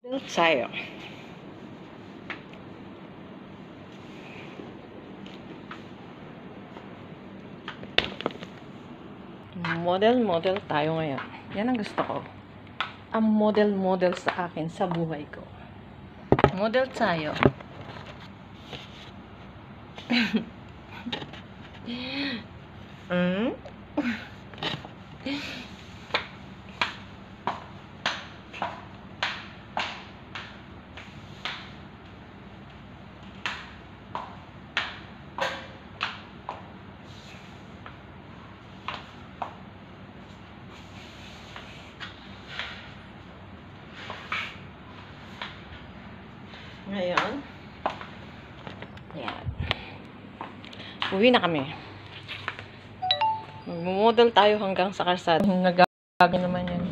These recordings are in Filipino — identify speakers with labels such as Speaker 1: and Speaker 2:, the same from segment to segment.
Speaker 1: Build tayo. Model tayo ngayon. Yan ang gusto ko. Ang model sa akin sa buhay ko. Model tayo. Ngayon, yan. Uwi na kami. Magmumodel tayo hanggang sa kalsada. Nagagabi naman yan.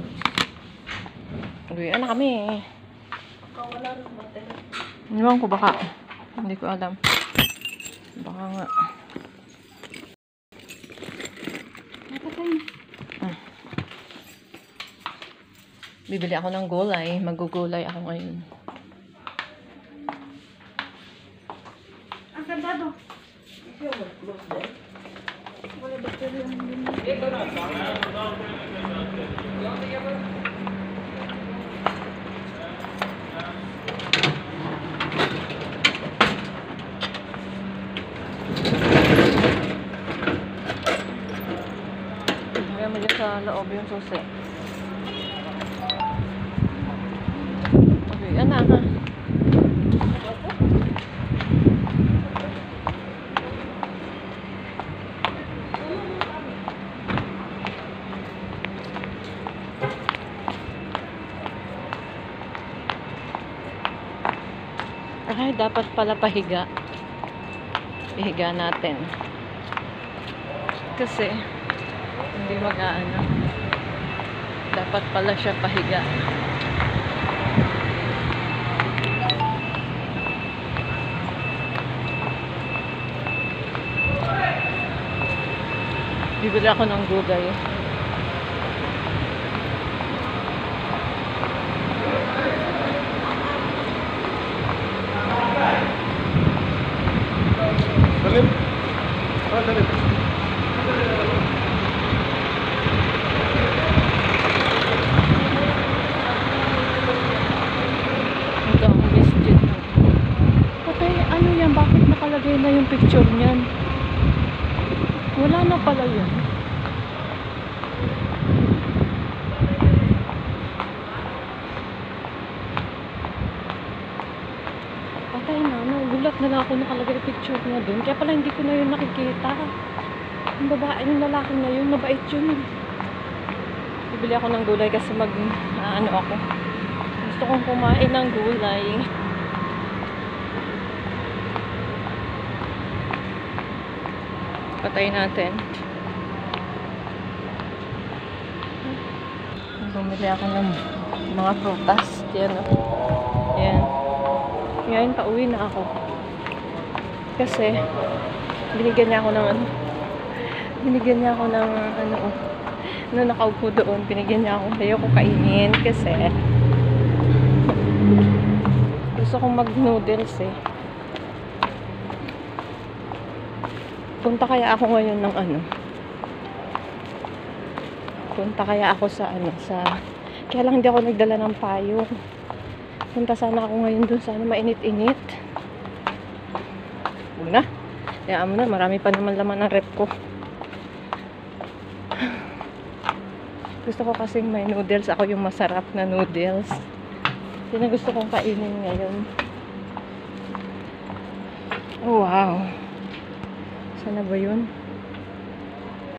Speaker 1: Uwi na kami.
Speaker 2: Wala rin battery.
Speaker 1: Iwan ko baka. Hindi ko alam. Baka nga. Bibili ako ng gulay. Magugulay ako ngayon.
Speaker 2: Ang kandado. Wala battery ang din.
Speaker 1: Kaya mo dyan sa loob yung susi. Okay, anak ha. Ay, dapat pala pahiga. Ihiga natin. Kasi, hindi mag-aano. Dapat pala siya pahiga. Bibili ako ng gulay.
Speaker 3: Salim. Ah, salim.
Speaker 1: Ito ang masjid. Patay, ano yan? Bakit nakalagay na yung picture niyan? Wala na pala yun. Patay na, nagulat na lang ako nakalagay yung picture niya dun. Kaya pala hindi ko na yun nakikita. Yung babae, yung lalaki na yun, mabait yun. Bibili ako ng gulay kasi ano ako. Gusto kong kumain ng gulay. Patay natin. Bumili ako ng mga prutas. Yan o. Yan. Ngayon, pauwi na ako. Kasi, binigyan niya ako ng nung nakaupo doon, binigyan niya ako. Ayoko kainin kasi gusto kong mag-noodles eh. Punta kaya ako ngayon ng Punta kaya ako sa kaya lang hindi ako nagdala ng payong. Punta sana ako ngayon doon, sana mainit-init. Huwag na. Kaya mo na, marami pa naman laman ng rep ko. Gusto ko kasing may noodles. Ako yung masarap na noodles. Yun ang gusto kong kainin ngayon. Oh, wow. Sana ba yun?